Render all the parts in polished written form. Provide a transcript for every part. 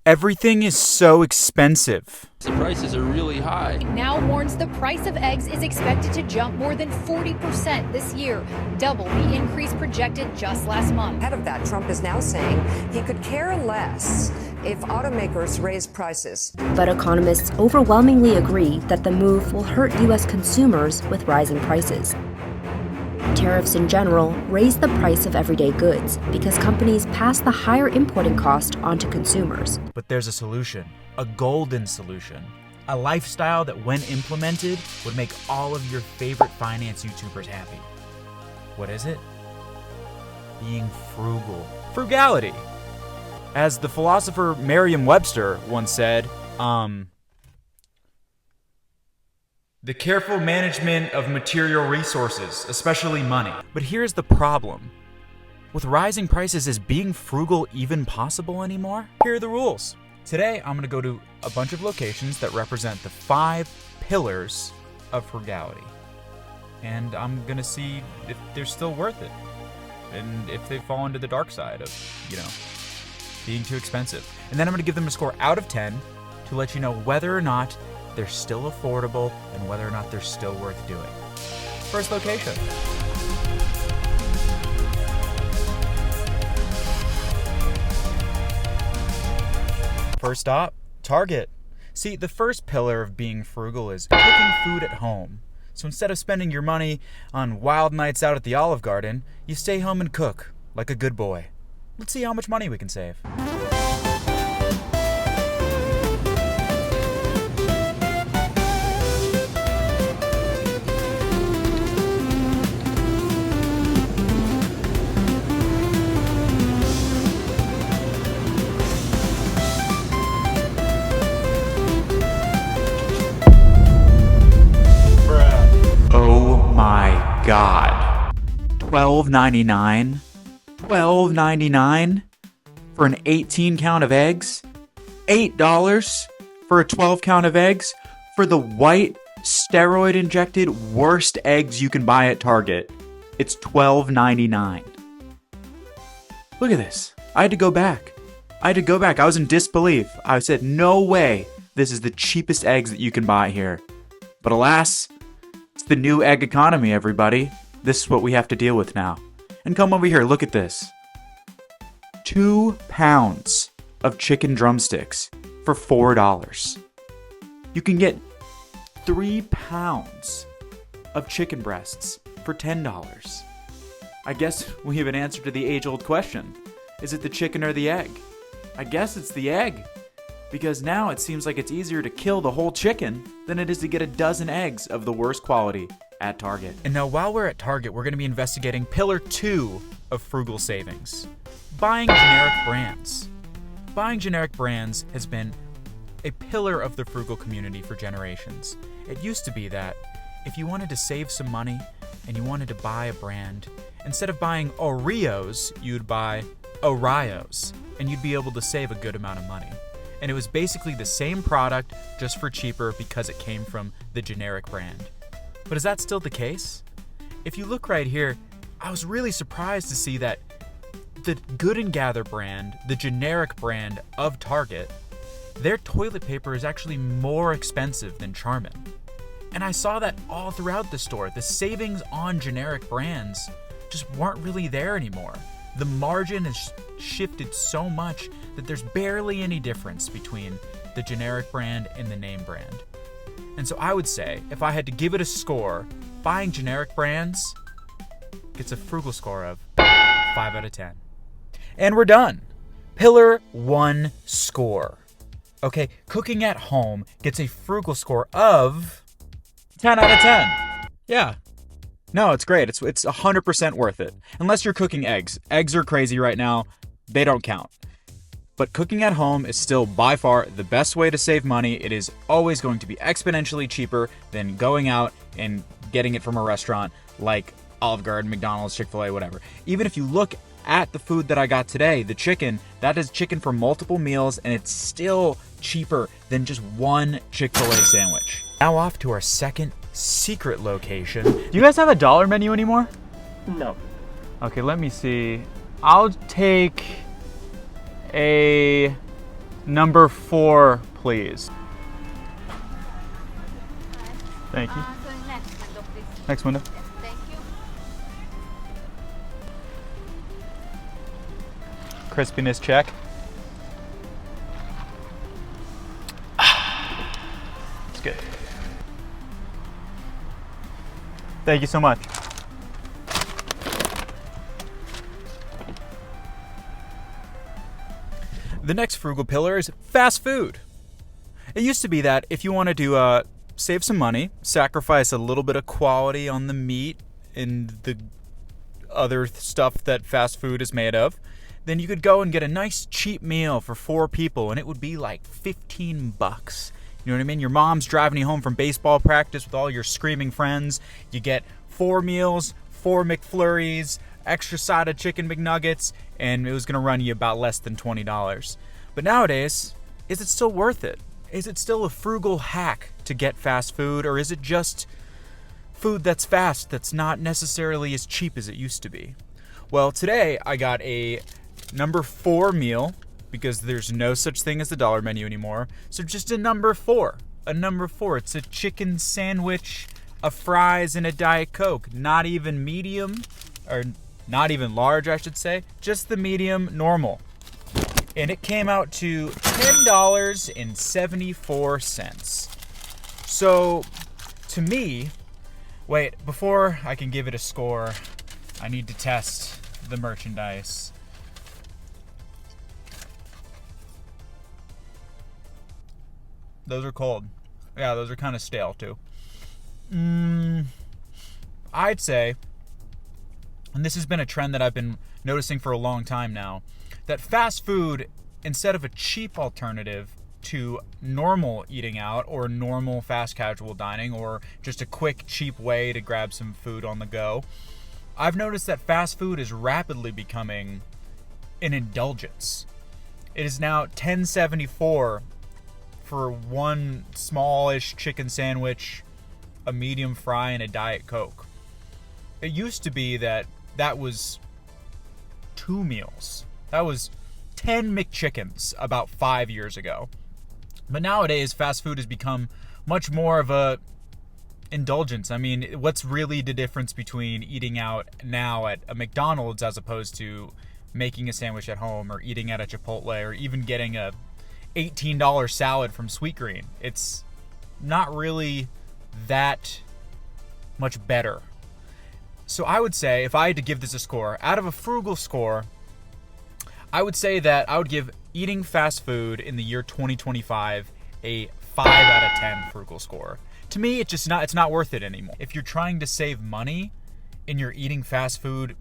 Everything is so expensive. The prices are really high. Now warns the price of eggs is expected to jump more than 40% this year, double the increase projected just last month. Ahead of that, Trump is now saying he could care less if automakers raise prices. But economists overwhelmingly agree that the move will hurt U.S. consumers with rising prices. Tariffs in general raise the price of everyday goods because companies pass the higher importing cost onto consumers. But there's a solution, a golden solution. A lifestyle that, when implemented, would make all of your favorite finance YouTubers happy. What is it? Being frugal. Frugality. As the philosopher Merriam-Webster once said, the careful management of material resources, especially money. But here's the problem. With rising prices, is being frugal even possible anymore? Here are the rules. Today, I'm gonna go to a bunch of locations that represent the 5 pillars of frugality. And I'm gonna see if they're still worth it. And if they fall into the dark side of, being too expensive. And then I'm gonna give them a score out of 10 to let you know whether or not they're still affordable and whether or not they're still worth doing. First location. First stop, Target. See, the first pillar of being frugal is cooking food at home. So instead of spending your money on wild nights out at the Olive Garden, you stay home and cook like a good boy. Let's see how much money we can save. God. $12.99? $12.99 for an 18 count of eggs? $8 for a 12 count of eggs? For the white, steroid injected worst eggs you can buy at Target. It's $12.99. Look at this. I had to go back. I was in disbelief. I said, no way. This is the cheapest eggs that you can buy here. But alas, it's the new egg economy, everybody. This is what we have to deal with now. And come over here, look at this. 2 pounds of chicken drumsticks for $4. You can get 3 pounds of chicken breasts for $10. I guess we have an answer to the age-old question. Is it the chicken or the egg? I guess it's the egg. Because now it seems like it's easier to kill the whole chicken than it is to get a dozen eggs of the worst quality at Target. And now while we're at Target, we're going to be investigating pillar 2 of frugal savings. Buying generic brands. Buying generic brands has been a pillar of the frugal community for generations. It used to be that if you wanted to save some money and you wanted to buy a brand, instead of buying Oreos, you'd buy Oreos, and you'd be able to save a good amount of money. And it was basically the same product, just for cheaper because it came from the generic brand. But is that still the case? If you look right here, I was really surprised to see that the Good & Gather brand, the generic brand of Target, their toilet paper is actually more expensive than Charmin. And I saw that all throughout the store. The savings on generic brands just weren't really there anymore. The margin has shifted so much that there's barely any difference between the generic brand and the name brand. And so I would say, if I had to give it a score, buying generic brands gets a frugal score of 5 out of 10. And we're done. Pillar 1 score. Okay, cooking at home gets a frugal score of 10 out of 10. Yeah. No, it's great. It's 100% worth it. Unless you're cooking eggs. Eggs are crazy right now. They don't count. But cooking at home is still by far the best way to save money. It is always going to be exponentially cheaper than going out and getting it from a restaurant like Olive Garden, McDonald's, Chick-fil-A, whatever. Even if you look at the food that I got today, the chicken, that is chicken for multiple meals, and it's still cheaper than just one Chick-fil-A sandwich. Now off to our second secret location. Do you guys have a dollar menu anymore? No. Okay, let me see. I'll take a Number 4, please. Thank you. Next window. Thank you. Crispiness check. It's good. Thank you so much. The next frugal pillar is fast food. It used to be that if you wanted to save some money, sacrifice a little bit of quality on the meat and the other stuff that fast food is made of, then you could go and get a nice cheap meal for 4 people, and it would be like $15. You know what I mean? Your mom's driving you home from baseball practice with all your screaming friends. You get 4 meals, 4 McFlurries, extra side of chicken McNuggets, and it was going to run you about less than $20. But nowadays, is it still worth it? Is it still a frugal hack to get fast food, or is it just food that's fast that's not necessarily as cheap as it used to be? Well, today I got a number 4 meal, because there's no such thing as the dollar menu anymore. So just a number 4. A number 4. It's a chicken sandwich, a fries, and a Diet Coke. Not even medium, or not even large, I should say. Just the medium normal. And it came out to $10.74. So, to me, wait, before I can give it a score, I need to test the merchandise. Those are cold. Yeah, those are kind of stale too. I'd say, and this has been a trend that I've been noticing for a long time now, that fast food, instead of a cheap alternative to normal eating out or normal fast casual dining or just a quick, cheap way to grab some food on the go, I've noticed that fast food is rapidly becoming an indulgence. It is now $10.74 for one smallish chicken sandwich, a medium fry, and a Diet Coke. It used to be that was 2 meals. That was 10 McChickens about 5 years ago. But nowadays, fast food has become much more of a indulgence. I mean, what's really the difference between eating out now at a McDonald's as opposed to making a sandwich at home or eating at a Chipotle or even getting a $18 salad from Sweetgreen? It's not really that much better. So I would say, if I had to give this a score, out of a frugal score, I would say that I would give eating fast food in the year 2025 a 5 out of 10 frugal score. To me, it's not worth it anymore. If you're trying to save money and you're eating fast food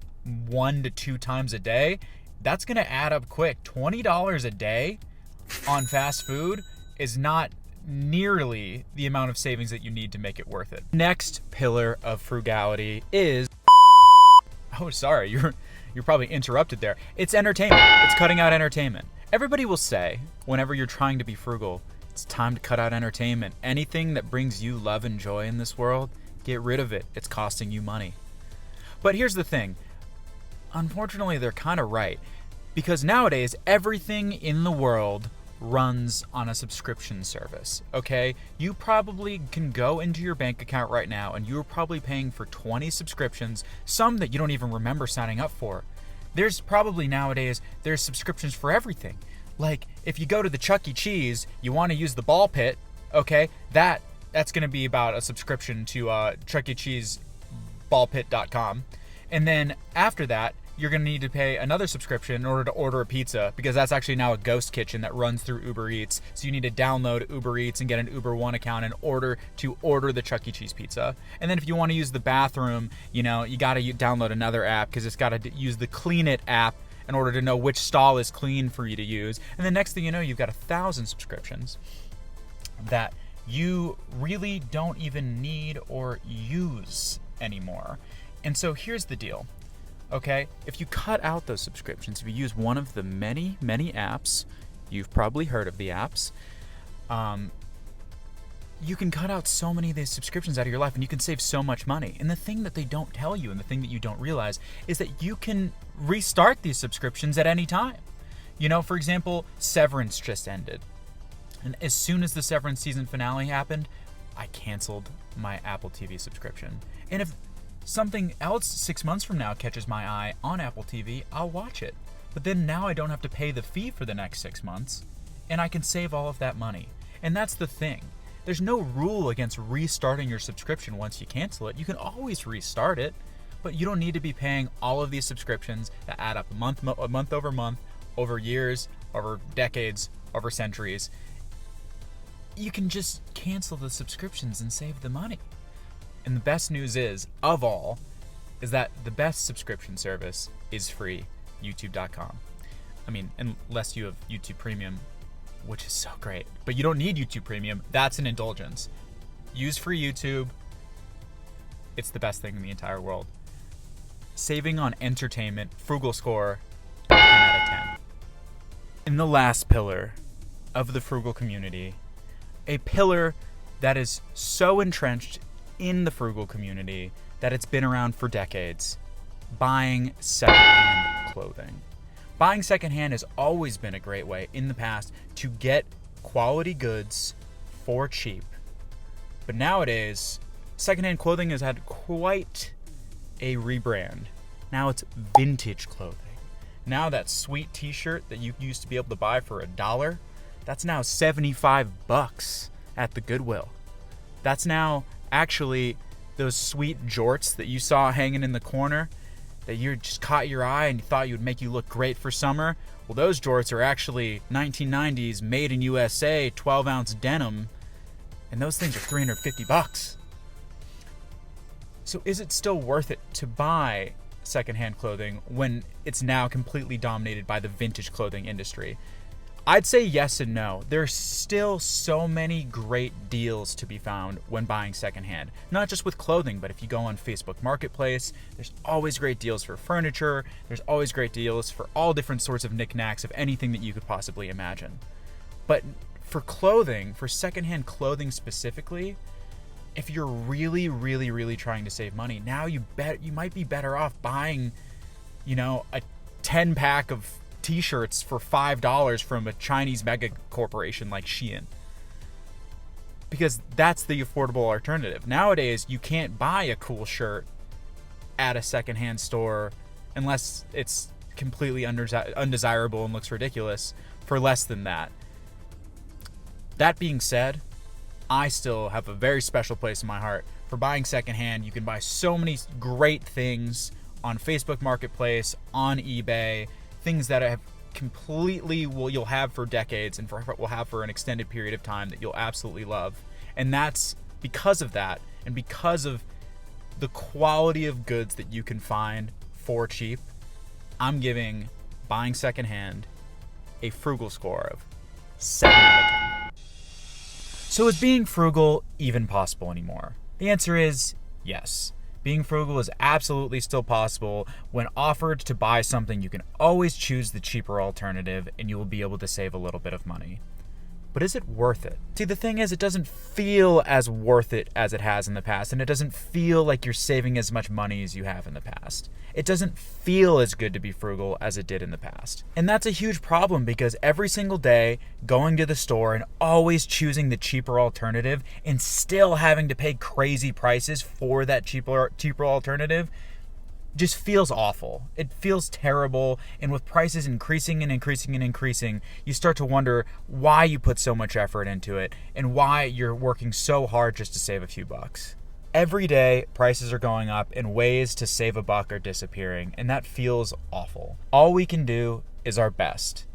1 to 2 times a day, that's going to add up quick. $20 a day on fast food is not nearly the amount of savings that you need to make it worth it. Next pillar of frugality is, oh, sorry, you're probably interrupted there. It's entertainment. It's cutting out entertainment. Everybody will say, whenever you're trying to be frugal, it's time to cut out entertainment. Anything that brings you love and joy in this world, get rid of it. It's costing you money. But here's the thing. Unfortunately, they're kind of right. Because nowadays, everything in the world runs on a subscription service, okay? You probably can go into your bank account right now and you're probably paying for 20 subscriptions, some that you don't even remember signing up for. There's probably nowadays, there's subscriptions for everything. Like, if you go to the Chuck E. Cheese, you want to use the ball pit, okay? That's going to be about a subscription to Chuck E. Cheese ballpit.com. And then after that, you're going to need to pay another subscription in order to order a pizza, because that's actually now a ghost kitchen that runs through Uber Eats. So you need to download Uber Eats and get an Uber One account in order to order the Chuck E. Cheese pizza. And then if you want to use the bathroom, you got to download another app, because it's got to use the Clean It app in order to know which stall is clean for you to use. And the next thing you know, you've got 1,000 subscriptions that you really don't even need or use anymore. And so here's the deal. Okay, if you cut out those subscriptions, if you use one of the many, many apps, you've probably heard of the apps, you can cut out so many of these subscriptions out of your life and you can save so much money. And the thing that they don't tell you and the thing that you don't realize is that you can restart these subscriptions at any time. You know, for example, Severance just ended. And as soon as the Severance season finale happened, I canceled my Apple TV subscription. And if something else 6 months from now catches my eye on Apple TV, I'll watch it. But then now I don't have to pay the fee for the next 6 months, and I can save all of that money. And that's the thing. There's no rule against restarting your subscription once you cancel it. You can always restart it, but you don't need to be paying all of these subscriptions that add up month over month, over years, over decades, over centuries. You can just cancel the subscriptions and save the money. And the best news is, of all, is that the best subscription service is free, YouTube.com. I mean, unless you have YouTube Premium, which is so great. But you don't need YouTube Premium. That's an indulgence. Use free YouTube. It's the best thing in the entire world. Saving on entertainment, Frugal score, 10 out of 10. In the last pillar of the Frugal community, a pillar that is so entrenched in the Frugal community that it's been around for decades, buying secondhand clothing. Buying secondhand has always been a great way in the past to get quality goods for cheap. But nowadays, secondhand clothing has had quite a rebrand. Now it's vintage clothing. Now that sweet t-shirt that you used to be able to buy for $1, that's now $75 at the Goodwill. That's now actually those sweet jorts that you saw hanging in the corner that you just caught your eye and you thought you would make you look great for summer. Well, those jorts are actually 1990s made in USA 12-ounce denim, and those things are $350. So is it still worth it to buy secondhand clothing when it's now completely dominated by the vintage clothing industry? I'd say yes and no. There's still so many great deals to be found when buying secondhand. Not just with clothing, but if you go on Facebook Marketplace, there's always great deals for furniture. There's always great deals for all different sorts of knickknacks of anything that you could possibly imagine. But for clothing, for secondhand clothing specifically, if you're really, really, really trying to save money, now you might be better off buying, a 10-pack of t-shirts for $5 from a Chinese mega corporation like Shein. Because that's the affordable alternative. Nowadays, you can't buy a cool shirt at a secondhand store unless it's completely undesirable and looks ridiculous for less than that. That being said, I still have a very special place in my heart for buying secondhand. You can buy so many great things on Facebook Marketplace, on eBay, things that have you'll have for decades and will have for an extended period of time that you'll absolutely love. And that's because of that, and because of the quality of goods that you can find for cheap. I'm giving buying secondhand a frugal score of 7 out of 10. So is being frugal even possible anymore? The answer is yes. Being frugal is absolutely still possible. When offered to buy something, you can always choose the cheaper alternative and you will be able to save a little bit of money. But is it worth it? See, the thing is, it doesn't feel as worth it as it has in the past, and it doesn't feel like you're saving as much money as you have in the past. It doesn't feel as good to be frugal as it did in the past. And that's a huge problem, because every single day, going to the store and always choosing the cheaper alternative and still having to pay crazy prices for that cheaper alternative just feels awful. It feels terrible, and with prices increasing and increasing and increasing, you start to wonder why you put so much effort into it and why you're working so hard just to save a few bucks. Every day, prices are going up and ways to save a buck are disappearing, and that feels awful. All we can do is our best.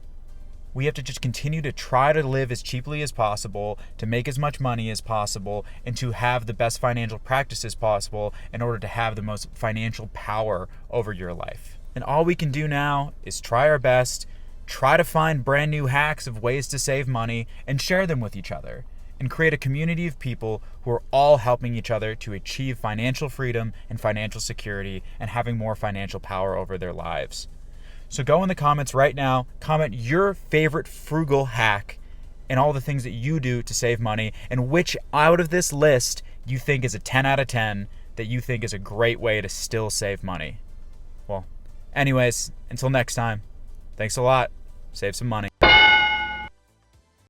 We have to just continue to try to live as cheaply as possible, to make as much money as possible, and to have the best financial practices possible in order to have the most financial power over your life. And all we can do now is try our best, try to find brand new hacks of ways to save money, and share them with each other, and create a community of people who are all helping each other to achieve financial freedom and financial security and having more financial power over their lives. So go in the comments right now, comment your favorite frugal hack and all the things that you do to save money, and which out of this list you think is a 10 out of 10 that you think is a great way to still save money. Well, anyways, until next time, thanks a lot. Save some money.